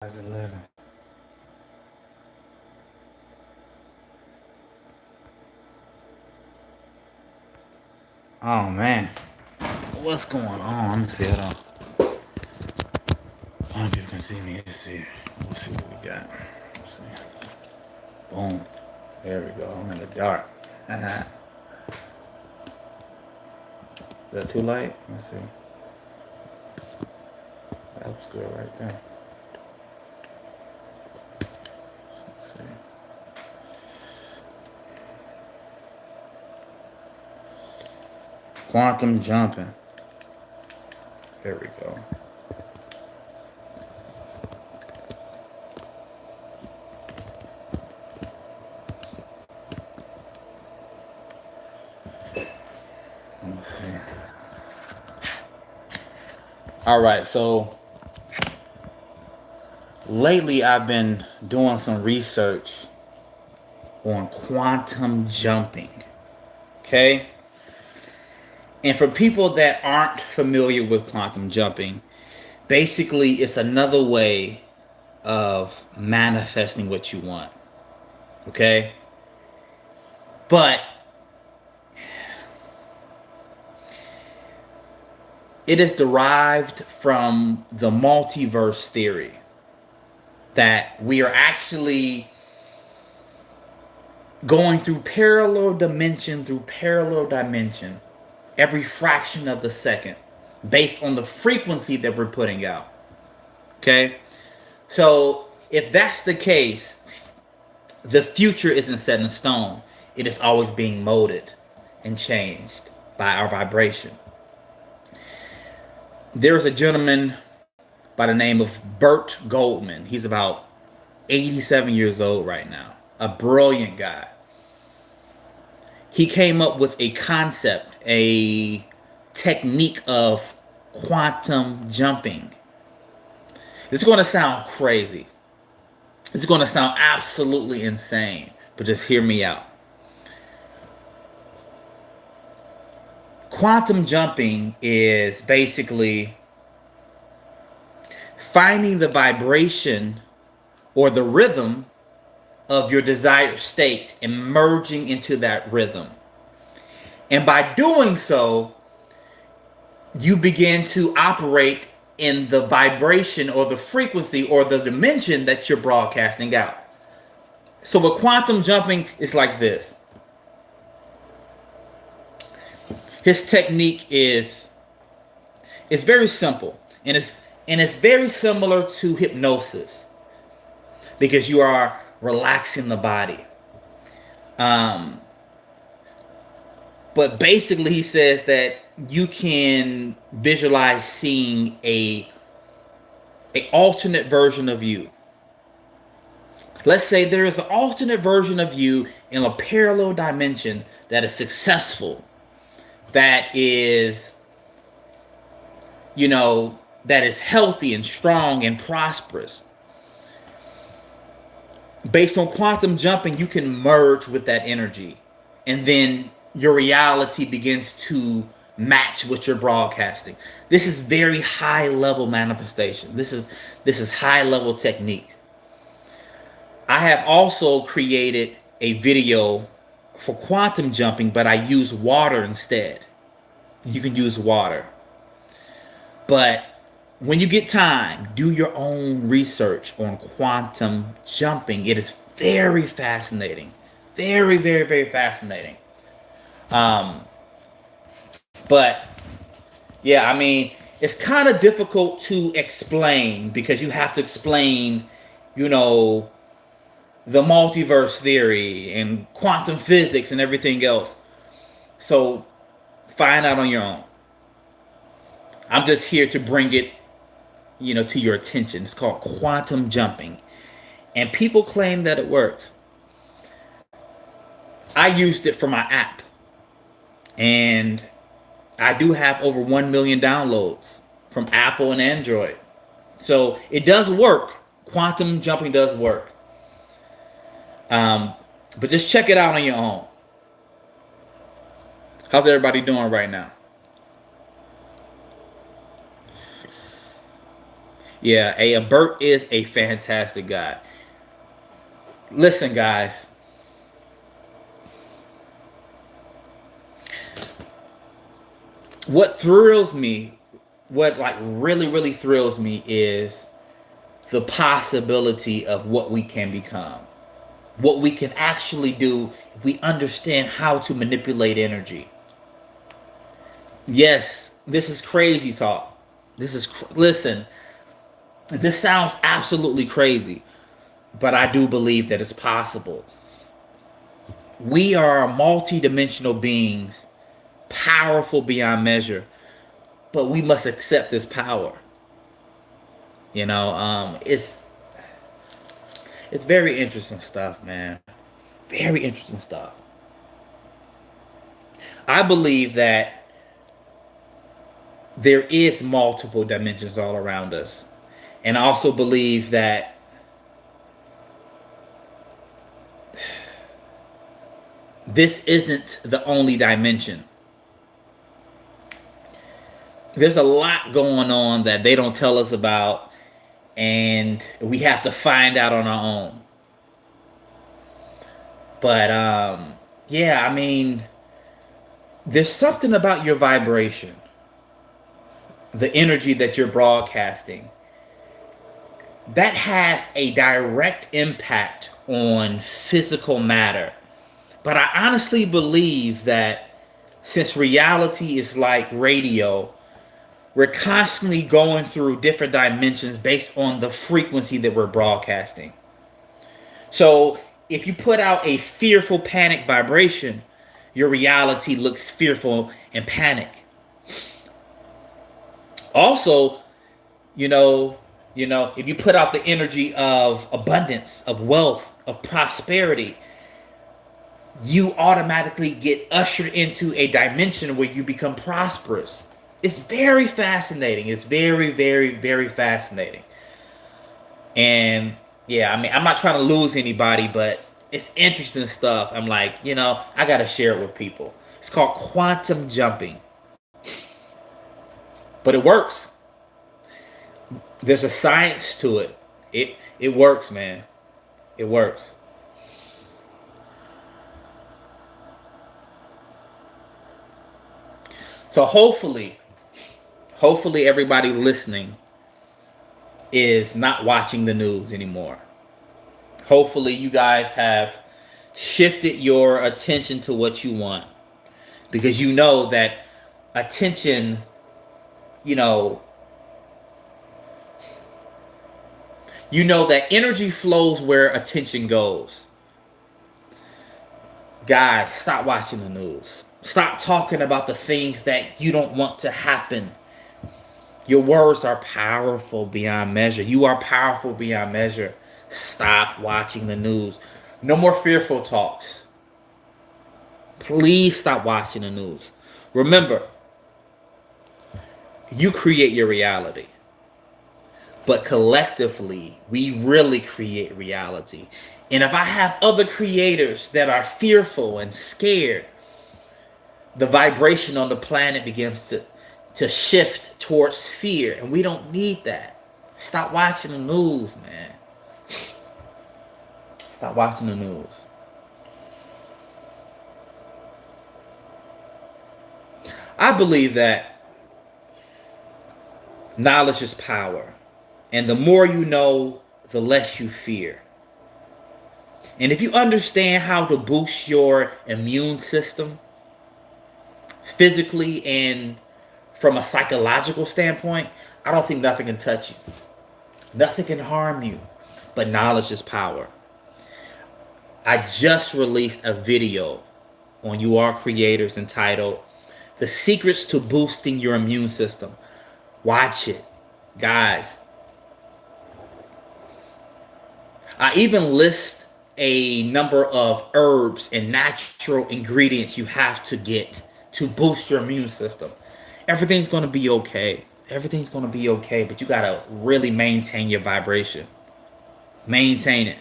How's it later? Oh man, what's going on? Let me see. Hold on. I don't know if people can see me. Let's see. Let's see what we got. Let's see. Boom. There we go. I'm in the dark. Is that too light? Let's see. That looks good right there. Let's see. Quantum jumping. There we go. Let me see. All right, so lately I've been doing some research on quantum jumping. Okay? And for people that aren't familiar with quantum jumping, basically it's another way of manifesting what you want. Okay? But it is derived from the multiverse theory that we are actually going through parallel dimension every fraction of the second based on the frequency that we're putting out. Okay? So if that's the case, the future isn't set in stone. It is always being molded and changed by our vibration. There's a gentleman by the name of Burt Goldman. He's about 87 years old right now. A brilliant guy. He came up with a concept, a technique of quantum jumping. It's going to sound crazy. It's going to sound absolutely insane, but just hear me out. Quantum jumping is basically finding the vibration or the rhythm of your desired state and merging into that rhythm. And by doing so, you begin to operate in the vibration or the frequency or the dimension that you're broadcasting out. So with quantum jumping, it's like this. His technique is it's very simple, and it's very similar to hypnosis because you are relaxing the body. But basically, he says that you can visualize seeing a alternate version of you. Let's say there is an alternate version of you in a parallel dimension that is successful, that is, that is healthy and strong and prosperous. Based on quantum jumping, you can merge with that energy, and then your reality begins to match what you're broadcasting. This is very high level manifestation. This is high level technique. I have also created a video for quantum jumping, but I use water instead. You can use water. But when you get time, do your own research on quantum jumping. It is very fascinating. Very, very, very fascinating. But yeah, I mean, it's kind of difficult to explain because you have to explain, the multiverse theory and quantum physics and everything else. So find out on your own. I'm just here to bring it, to your attention. It's called quantum jumping. And people claim that it works. I used it for my app. And I do have over 1 million downloads from Apple and Android. So it does work. Quantum jumping does work. But just check it out on your own. How's everybody doing right now? Yeah, Bert is a fantastic guy. Listen, guys. What thrills me, what like really, really thrills me is the possibility of what we can become. What we can actually do if we understand how to manipulate energy. Yes, this is crazy talk. Listen, this sounds absolutely crazy, but I do believe that it's possible. We are multi-dimensional beings, powerful beyond measure, but we must accept this power. It's very interesting stuff, man. Very interesting stuff. I believe that there is multiple dimensions all around us. And I also believe that this isn't the only dimension. There's a lot going on that they don't tell us about, and we have to find out on our own. But yeah, I mean, there's something about your vibration, the energy that you're broadcasting, that has a direct impact on physical matter. But I honestly believe that since reality is like radio, we're constantly going through different dimensions based on the frequency that we're broadcasting. So if you put out a fearful panic vibration, your reality looks fearful and panic. Also, if you put out the energy of abundance, of wealth, of prosperity, you automatically get ushered into a dimension where you become prosperous. It's very fascinating. It's very, very, very fascinating. And yeah, I mean, I'm not trying to lose anybody, but it's interesting stuff. I'm like, I got to share it with people. It's called quantum jumping. But it works. There's a science to it. It works, man. It works. So hopefully everybody listening is not watching the news anymore. Hopefully you guys have shifted your attention to what you want, because you know that attention, you know that energy flows where attention goes. Guys, stop watching the news. Stop talking about the things that you don't want to happen. Your words are powerful beyond measure. You are powerful beyond measure. Stop watching the news. No more fearful talks. Please stop watching the news. Remember, you create your reality. But collectively, we really create reality. And if I have other creators that are fearful and scared, the vibration on the planet begins to shift towards fear. And we don't need that. Stop watching the news, man. Stop watching the news. I believe that knowledge is power. And the more you know, the less you fear. And if you understand how to boost your immune system physically and from a psychological standpoint, I don't think nothing can touch you. Nothing can harm you. But knowledge is power. I just released a video on YouAreCreators entitled The Secrets to Boosting Your Immune System. Watch it. Guys, I even list a number of herbs and natural ingredients you have to get to boost your immune system. Everything's going to be okay. Everything's going to be okay, but you got to really maintain your vibration. Maintain it.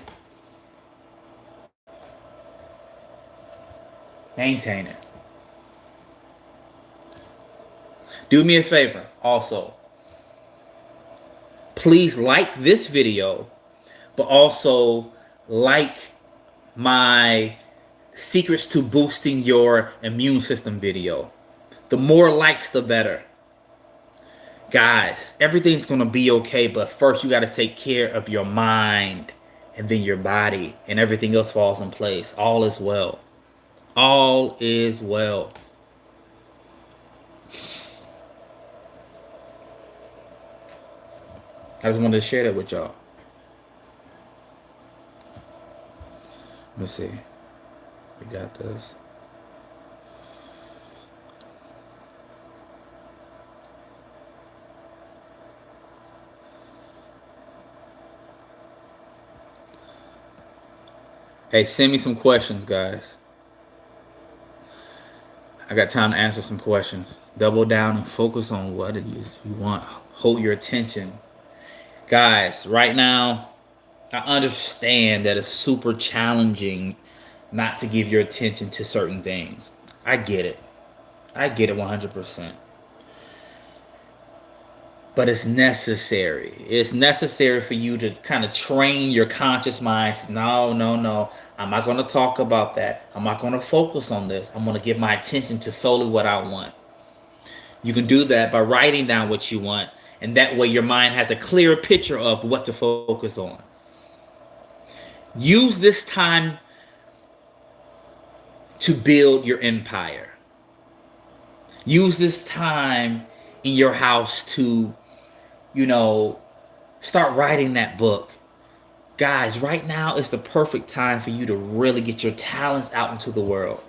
Maintain it. Do me a favor also. please like this video, but also like my secrets to boosting your immune system video. The more likes, the better. Guys, everything's going to be okay, but first you got to take care of your mind and then your body, and everything else falls in place. All is well. All is well. I just wanted to share that with y'all. Let's see. We got this. Hey, send me some questions, guys. I got time to answer some questions. Double down and focus on what it is you want. Hold your attention. Guys, right now, I understand that it's super challenging not to give your attention to certain things. I get it. I get it 100%. But it's necessary. It's necessary for you to kind of train your conscious mind. No. I'm not going to talk about that. I'm not going to focus on this. I'm going to give my attention to solely what I want. You can do that by writing down what you want. And that way your mind has a clearer picture of what to focus on. Use this time to build your empire. Use this time in your house to, start writing that book. Guys, right now is the perfect time for you to really get your talents out into the world.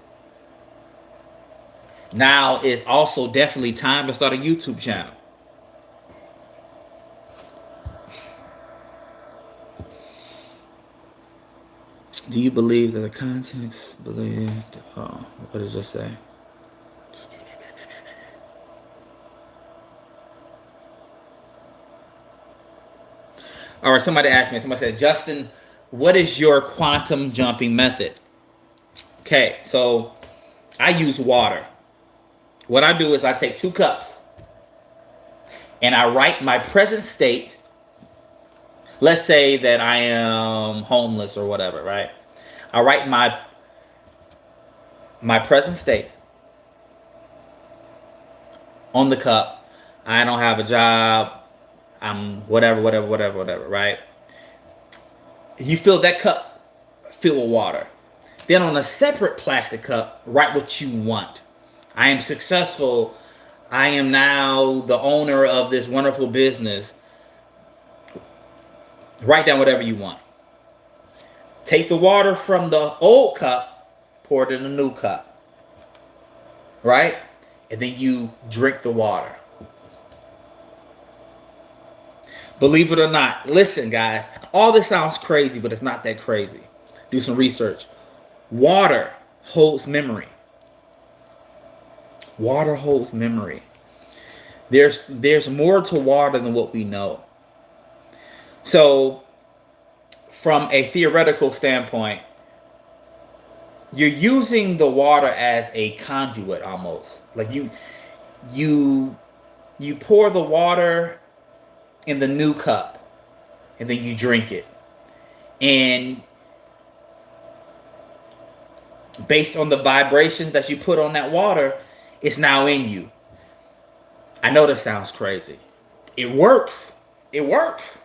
Now is also definitely time to start a YouTube channel. Do you believe that the context believed? Oh, what did it just say? All right, somebody asked me, somebody said, Justin, what is your quantum jumping method? Okay, so I use water. What I do is I take 2 cups and I write my present state. Let's say that I am homeless or whatever, right? I write my present state on the cup. I don't have a job. I'm whatever, right? You fill that cup filled with water. Then on a separate plastic cup, write what you want. I am successful. I am now the owner of this wonderful business. Write down whatever you want. Take the water from the old cup, pour it in the new cup. Right? And then you drink the water. Believe it or not, listen, guys, all this sounds crazy, but it's not that crazy. Do some research. Water holds memory. Water holds memory. There's more to water than what we know. So, from a theoretical standpoint, you're using the water as a conduit almost. Like you pour the water in the new cup and then you drink it. And based on the vibrations that you put on that water, it's now in you. I know this sounds crazy. It works. It works.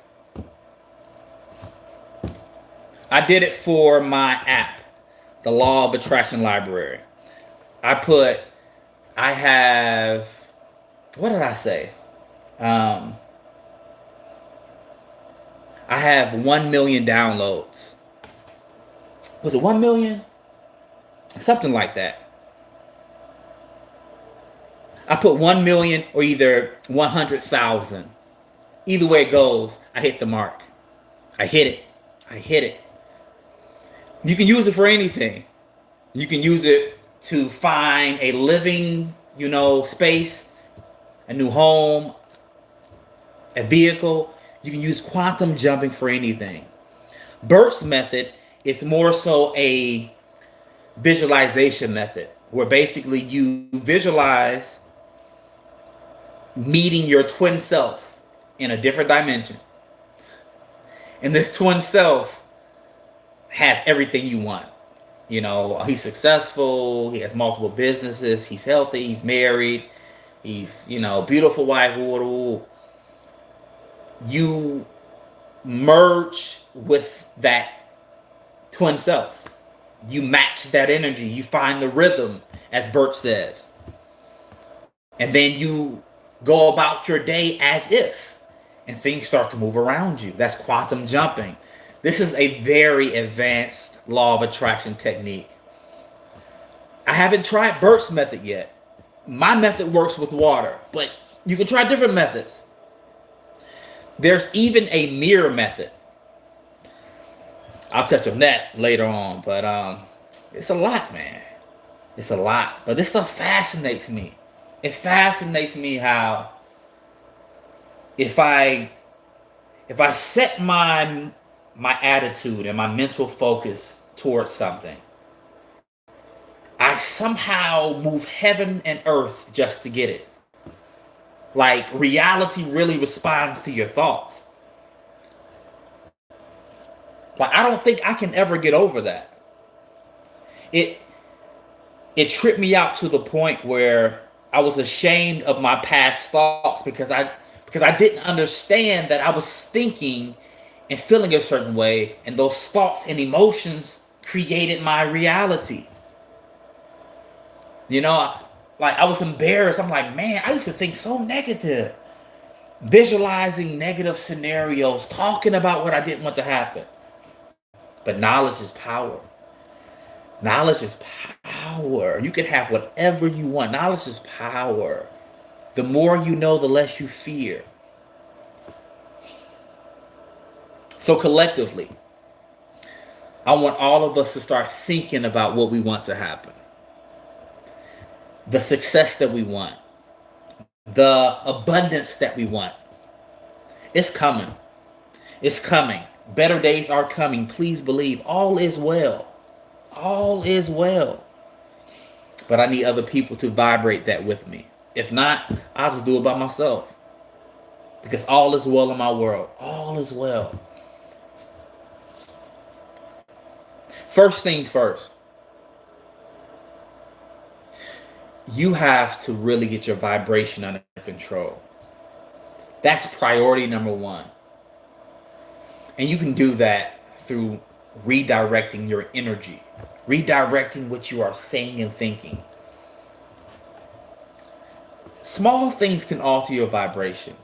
I did it for my app, the Law of Attraction Library. What did I say? I have 1 million downloads. Was it 1 million? Something like that. I put 1 million or either 100,000. Either way it goes, I hit the mark. I hit it. You can use it for anything. You can use it to find a living, space, a new home, a vehicle. You can use quantum jumping for anything. Bert's method is more so a visualization method, where basically you visualize meeting your twin self in a different dimension. And this twin self has everything you want. You know, he's successful, he has multiple businesses, he's healthy, he's married, he's, you know, beautiful wife. You merge with that twin self. You match that energy. You find the rhythm, as Bert says. And then you go about your day as if. And things start to move around you. That's quantum jumping. This is a very advanced law of attraction technique. I haven't tried Bert's method yet. My method works with water, but you can try different methods. There's even a mirror method. I'll touch on that later on, but it's a lot, man. It's a lot. But this stuff fascinates me. It fascinates me how if I set my attitude and my mental focus towards something, I somehow move heaven and earth just to get it. Like, reality really responds to your thoughts. Like, I don't think I can ever get over that. It tripped me out to the point where I was ashamed of my past thoughts because I didn't understand that I was thinking and feeling a certain way, and those thoughts and emotions created my reality. You know, like, I was embarrassed. I'm like, man, I used to think so negative, visualizing negative scenarios, talking about what I didn't want to happen. But knowledge is power. Knowledge is power. You can have whatever you want. Knowledge is power. The more you know, the less you fear. So collectively, I want all of us to start thinking about what we want to happen. The success that we want. The abundance that we want. It's coming. It's coming. Better days are coming. Please believe. All is well. All is well. But I need other people to vibrate that with me. If not, I'll just do it by myself. Because all is well in my world. All is well. First thing first. You have to really get your vibration under control. That's priority number one. And you can do that through redirecting your energy. Redirecting what you are saying and thinking. Small things can alter your vibration.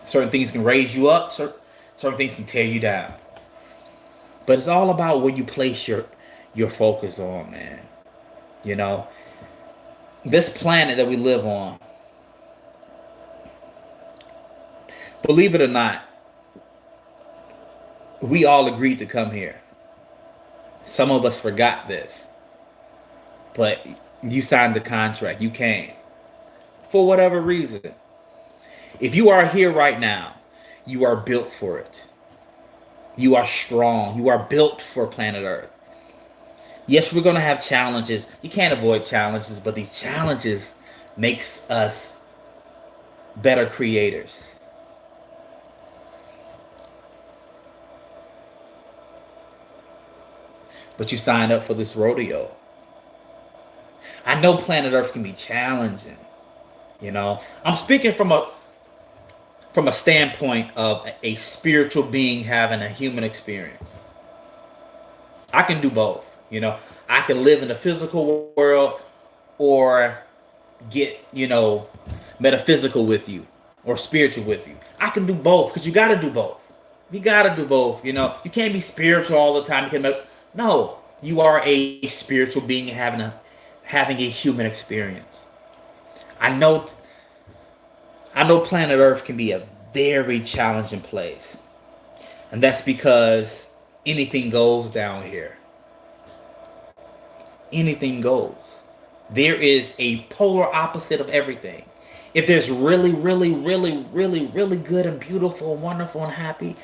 Certain things can raise you up. Certain things can tear you down. But it's all about where you place your focus on, man. You know, this planet that we live on, believe it or not, we all agreed to come here. Some of us forgot this. But you signed the contract. You came. For whatever reason. If you are here right now, you are built for it. You are strong. You are built for planet Earth. Yes, we're going to have challenges. You can't avoid challenges, but these challenges makes us better creators. But you signed up for this rodeo. I know planet Earth can be challenging. You know, I'm speaking from a standpoint of a spiritual being having a human experience. I can do both. You know, I can live in the physical world or get, you know, metaphysical with you or spiritual with you. I can do both because you got to do both. You got to do both. You know, you can't be spiritual all the time. No, you are a spiritual being having a human experience. I know planet Earth can be a very challenging place. And that's because anything goes down here. Anything goes. There is a polar opposite of everything. If there's really, really, really, really, really good and beautiful and wonderful and happy,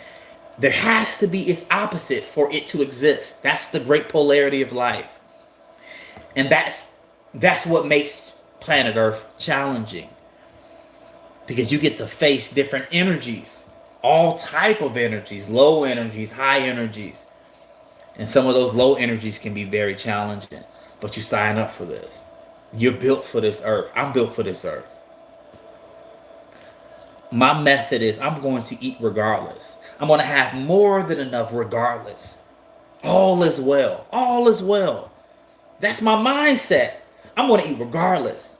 there has to be its opposite for it to exist. That's the great polarity of life. And that's what makes planet Earth challenging. Because you get to face different energies all type of energies, low energies, high energies. And some of those low energies can be very challenging. But you sign up for this. You're built for this earth. I'm built for this earth. My method is I'm going to eat regardless. I'm going to have more than enough regardless. All is well. All is well. That's my mindset. I'm going to eat regardless.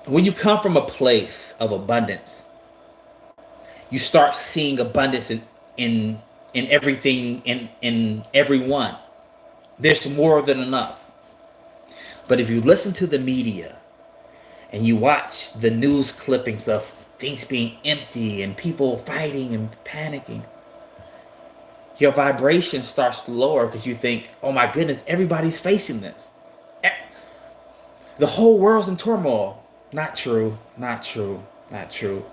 When you come from a place of abundance, you start seeing abundance in everything, in everyone. There's more than enough. But if you listen to the media and you watch the news clippings of things being empty and people fighting and panicking, your vibration starts to lower because you think, oh my goodness, everybody's facing this. The whole world's in turmoil. Not true, not true, not true.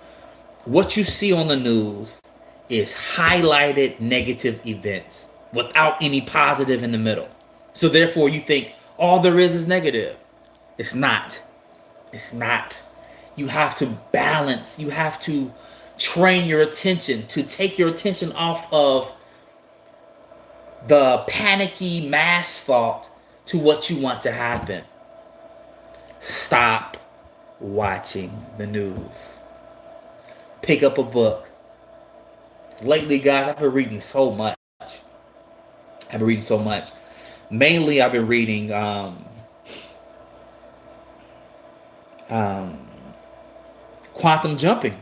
What you see on the news is highlighted negative events without any positive in the middle. So therefore you think all there is negative. It's not. It's not. You have to balance. You have to train your attention to take your attention off of the panicky mass thought to what you want to happen. Stop watching the news. Pick up a book. Lately, guys, I've been reading so much. Mainly, I've been reading Quantum Jumping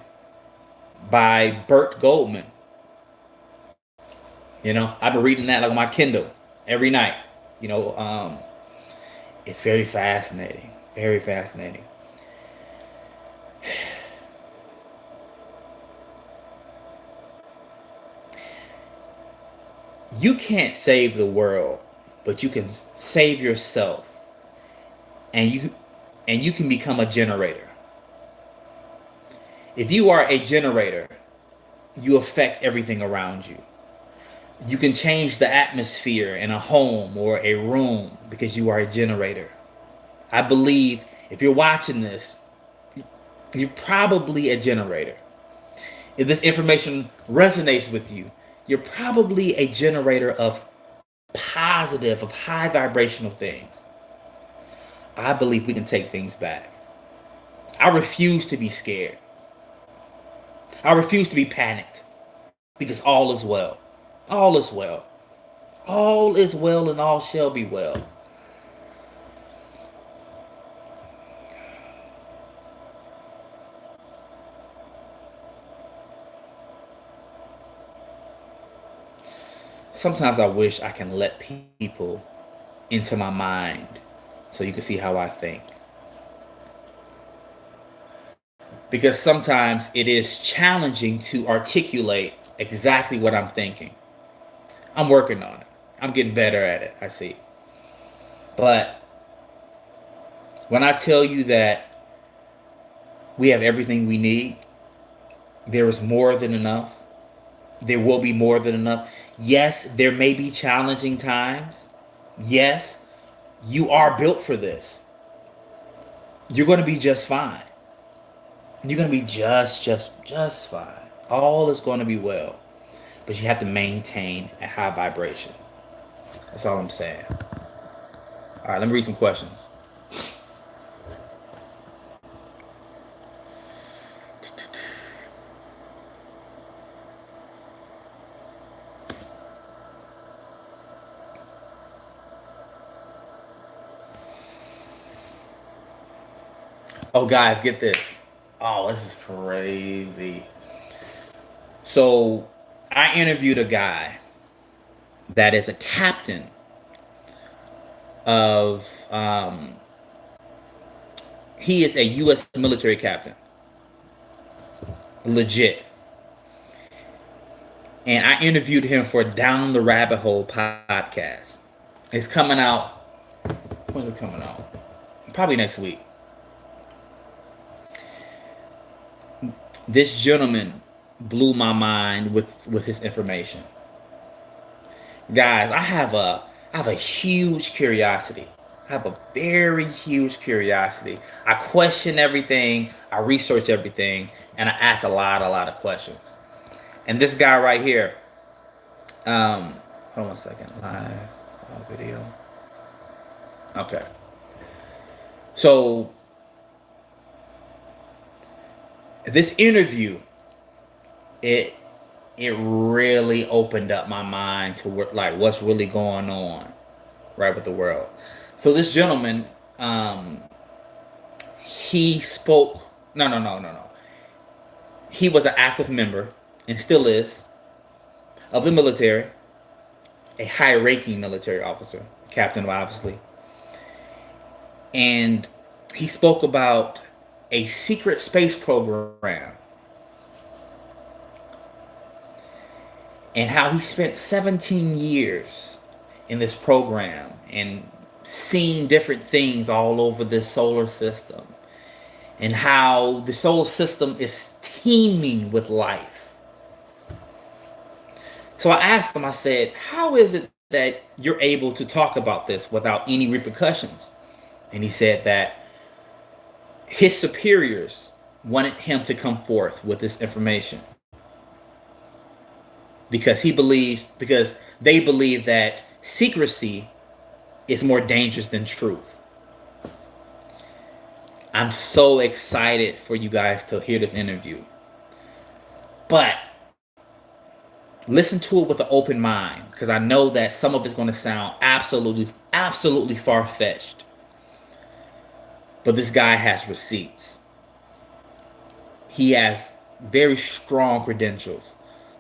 by Burt Goldman. You know, I've been reading that like on my Kindle every night. You know, it's very fascinating. Very fascinating. You can't save the world, but you can save yourself. And you can become a generator. If you are a generator, you affect everything around you. You can change the atmosphere in a home or a room because you are a generator. I believe if you're watching this, you're probably a generator. If this information resonates with you, you're probably a generator of positive, of high vibrational things. I believe we can take things back. I refuse to be scared. I refuse to be panicked because all is well. All is well. All is well and all shall be well. Sometimes I wish I can let people into my mind so you can see how I think. Because sometimes it is challenging to articulate exactly what I'm thinking. I'm working on it. I'm getting better at it, I see. But when I tell you that we have everything we need, there is more than enough. There will be more than enough. Yes, there may be challenging times. Yes, you are built for this. You're going to be just fine. You're going to be just fine. All is going to be well. But you have to maintain a high vibration. That's all I'm saying. All right, let me read some questions. Oh, guys, get this. Oh, this is crazy. So, I interviewed a guy that is a captain of, he is a U.S. military captain. Legit. And I interviewed him for Down the Rabbit Hole podcast. It's coming out. When's it coming out? Probably next week. This gentleman blew my mind with his information. Guys, I have a huge curiosity. I have a very huge curiosity. I question everything, I research everything, and I ask a lot of questions. And this guy right here, hold on 1 second, live video. Okay. So this interview, it really opened up my mind to like what's really going on right with the world. So this gentleman, he spoke. No. He was an active member and still is of the military, a high-ranking military officer, captain obviously, and he spoke about a secret space program and how he spent 17 years in this program and seeing different things all over this solar system, and how the solar system is teeming with life. So I asked him, I said, how is it that you're able to talk about this without any repercussions? And he said that his superiors wanted him to come forth with this information because they believe that secrecy is more dangerous than truth. I'm so excited for you guys to hear this interview. But listen to it with an open mind, because I know that some of it's going to sound absolutely far-fetched. But this guy has receipts. He has very strong credentials.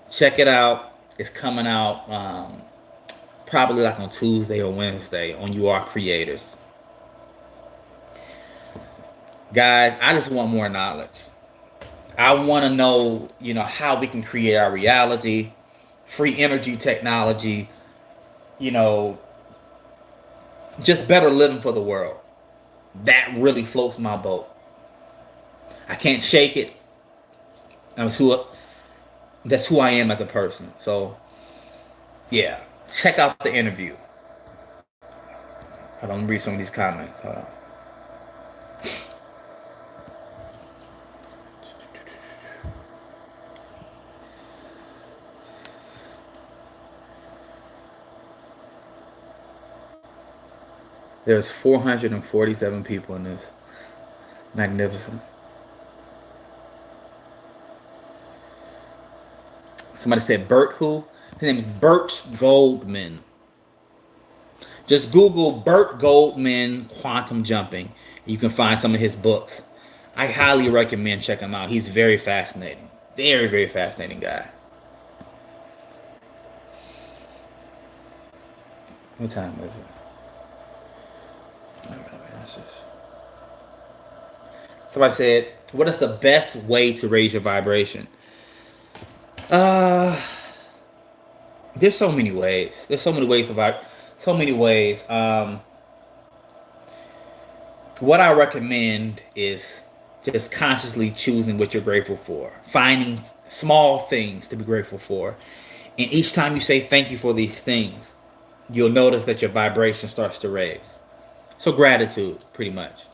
Check it out. It's coming out probably like on Tuesday or Wednesday on YouAreCreators. Guys, I just want more knowledge. I want to know, how we can create our reality, free energy technology, just better living for the world. That really floats my boat. I can't shake it. That's who I am as a person. So, yeah, check out the interview. Hold on, let me read some of these comments. Hold on. There's 447 people in this. Magnificent. Somebody said Bert who? His name is Bert Goldman. Just Google Bert Goldman quantum jumping. You can find some of his books. I highly recommend checking him out. He's very fascinating. Very fascinating guy. What time is it? Somebody said, what is the best way to raise your vibration? There's so many ways. There's so many ways to vibrate. So many ways. What I recommend is just consciously choosing what you're grateful for. Finding small things to be grateful for. And each time you say thank you for these things, you'll notice that your vibration starts to raise. So gratitude, pretty much.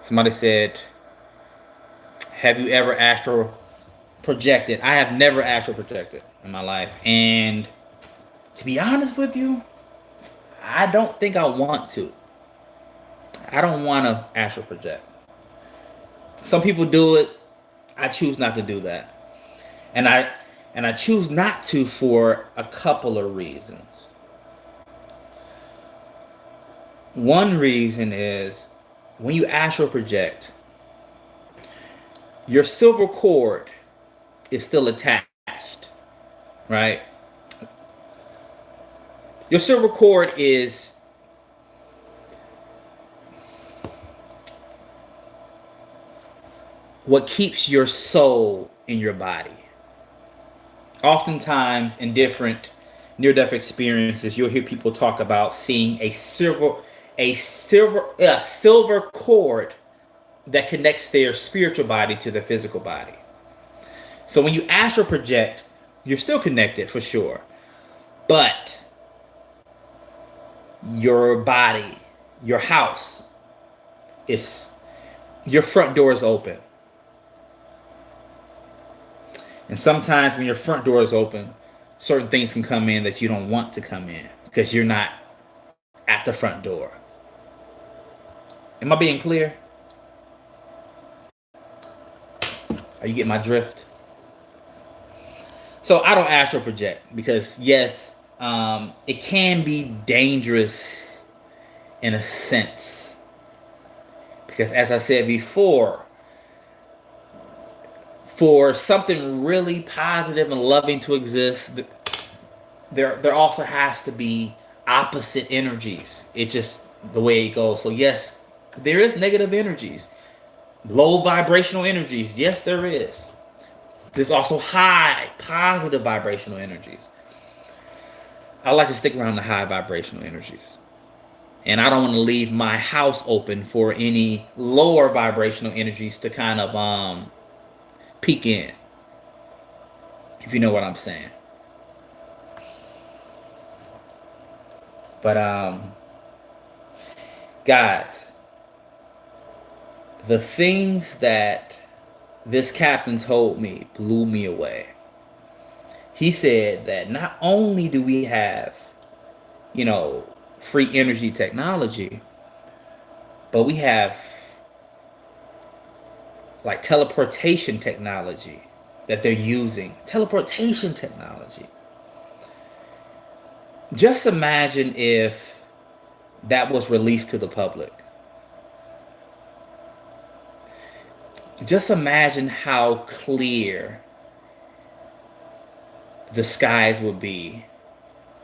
Somebody said, have you ever astral projected? I have never astral projected in my life. And to be honest with you, I don't think I want to. I don't want to astral project. Some people do it. I choose not to do that. And I choose not to for a couple of reasons. One reason is when you astral project, your silver cord is still attached, right? Your silver cord is what keeps your soul in your body. Oftentimes in different near-death experiences, you'll hear people talk about seeing a silver cord that connects their spiritual body to their physical body. So when you astral project, you're still connected for sure. But your body, your house, is your front door is open. And sometimes when your front door is open, certain things can come in that you don't want to come in because you're not at the front door. Am I being clear? Are you getting my drift? So I don't astral project because yes, it can be dangerous in a sense. Because as I said before, for something really positive and loving to exist, there also has to be opposite energies. It's just the way it goes. So yes, there is negative energies, low vibrational energies. Yes, there is. There's also high positive vibrational energies. I like to stick around the high vibrational energies. And I don't want to leave my house open for any lower vibrational energies to kind of peek in. If you know what I'm saying. But guys, the things that this captain told me blew me away. He said that not only do we have, free energy technology, but we have like teleportation technology that they're using. Teleportation technology. Just imagine if that was released to the public. Just imagine how clear the skies would be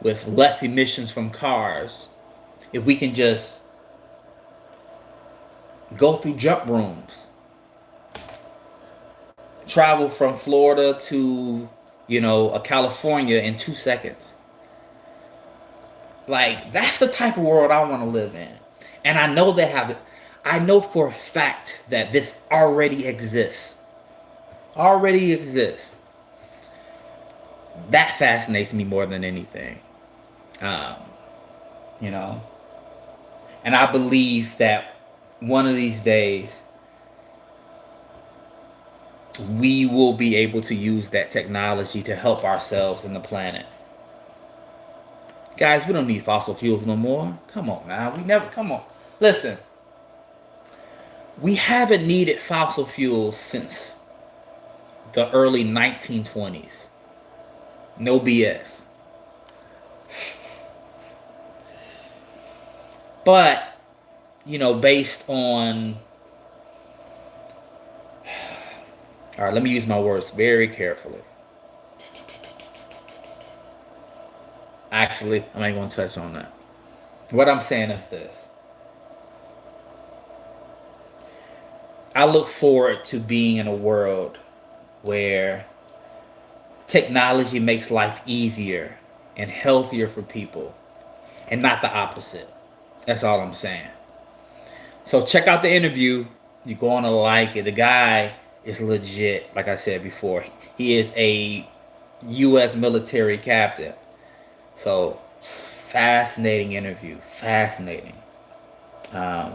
with less emissions from cars if we can just go through jump rooms, travel from Florida to, a California in 2 seconds. Like, that's the type of world I want to live in. And I know for a fact that this already exists. Already exists. That fascinates me more than anything. And I believe that one of these days we will be able to use that technology to help ourselves and the planet. Guys, we don't need fossil fuels no more. Come on now. Come on. Listen. We haven't needed fossil fuels since the early 1920s. No BS. But, based on... All right, let me use my words very carefully. Actually, I'm not even going to touch on that. What I'm saying is this. I look forward to being in a world where technology makes life easier and healthier for people, and not the opposite. That's all I'm saying. So check out the interview. You're going to like it. The guy is legit, like I said before. He is a U.S. military captain. So, fascinating interview. Fascinating. But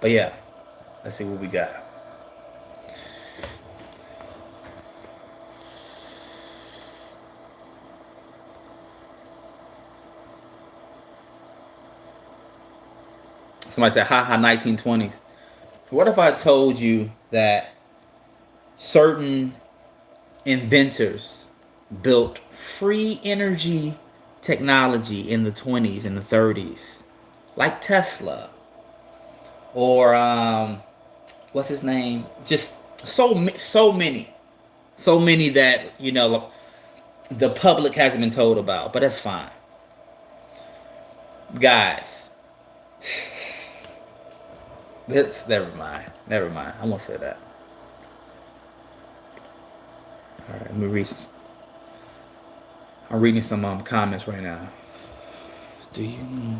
yeah, let's see what we got. Somebody said, haha, 1920s. What if I told you that certain inventors built free energy technology in the 20s and the 30s? Like Tesla. Or, what's his name? Just so many. So many that, the public hasn't been told about. But that's fine. Guys. Never mind. I won't say that. All right, let me read. I'm reading some comments right now. Do you know?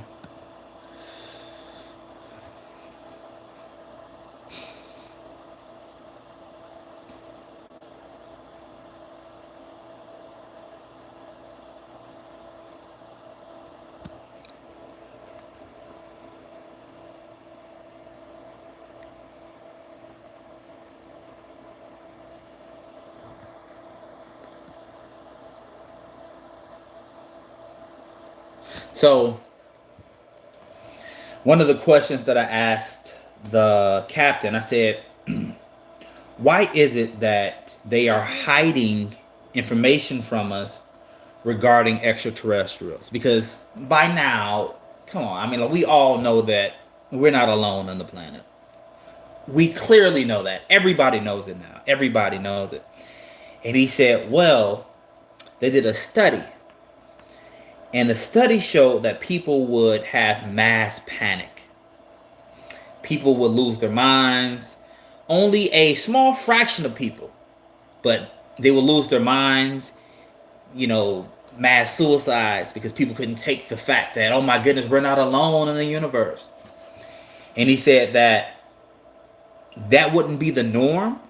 So one of the questions that I asked the captain, I said, why is it that they are hiding information from us regarding extraterrestrials? Because by now, come on, I mean, like, we all know that we're not alone on the planet. We clearly know that. Everybody knows it now. Everybody knows it. And he said, well, they did a study. And the study showed that people would have mass panic. People would lose their minds. Only a small fraction of people, but they would lose their minds, mass suicides, because people couldn't take the fact that, oh my goodness, we're not alone in the universe. And he said that wouldn't be the norm,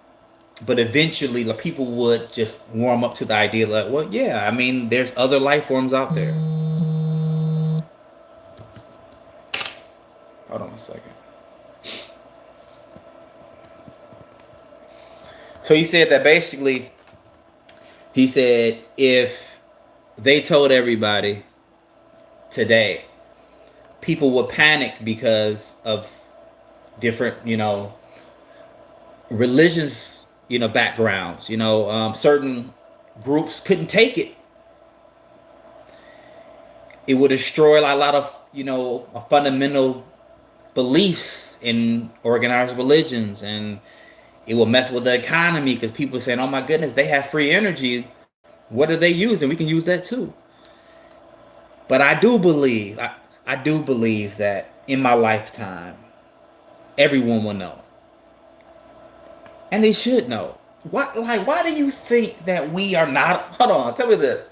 but eventually, like, people would just warm up to the idea, like, well, yeah, I mean, there's other life forms out there. Hold on a second. So he said that basically, if they told everybody today, people would panic because of different, religions, backgrounds. Certain groups couldn't take it. It would destroy a lot of, fundamental beliefs in organized religions, and it will mess with the economy because people are saying, oh my goodness, they have free energy. What are they using? We can use that too. But I do believe that in my lifetime, everyone will know. And they should know. Why do you think that we are not? Hold on, tell me this.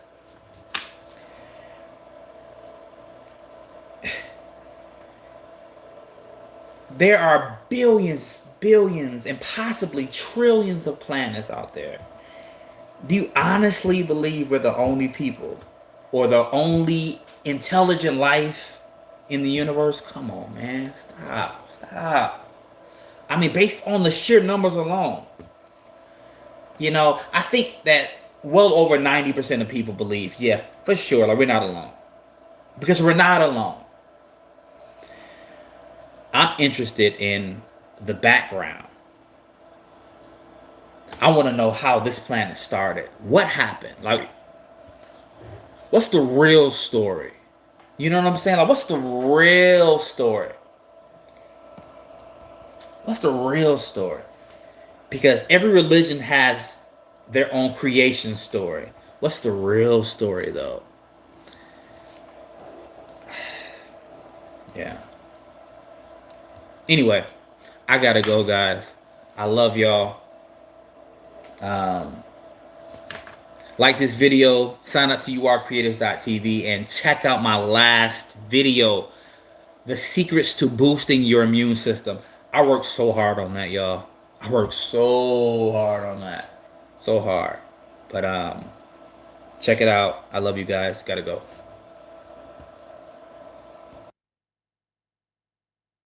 There are billions, and possibly trillions of planets out there. Do you honestly believe we're the only people or the only intelligent life in the universe? Come on, man. Stop. I mean, based on the sheer numbers alone. I think that well over 90% of people believe, yeah, for sure, like, we're not alone. Because we're not alone. I'm interested in the background. I want to know how this planet started. What happened? Like, what's the real story? You know what I'm saying? Like, what's the real story? What's the real story? Because every religion has their own creation story. What's the real story, though? Yeah. Anyway, I gotta go, guys. I love y'all. Like this video, sign up to YouAreCreators.tv, and check out my last video, the secrets to boosting your immune system. I worked so hard on that, y'all. I worked so hard on that. So hard. But check it out. I love you guys. Gotta go.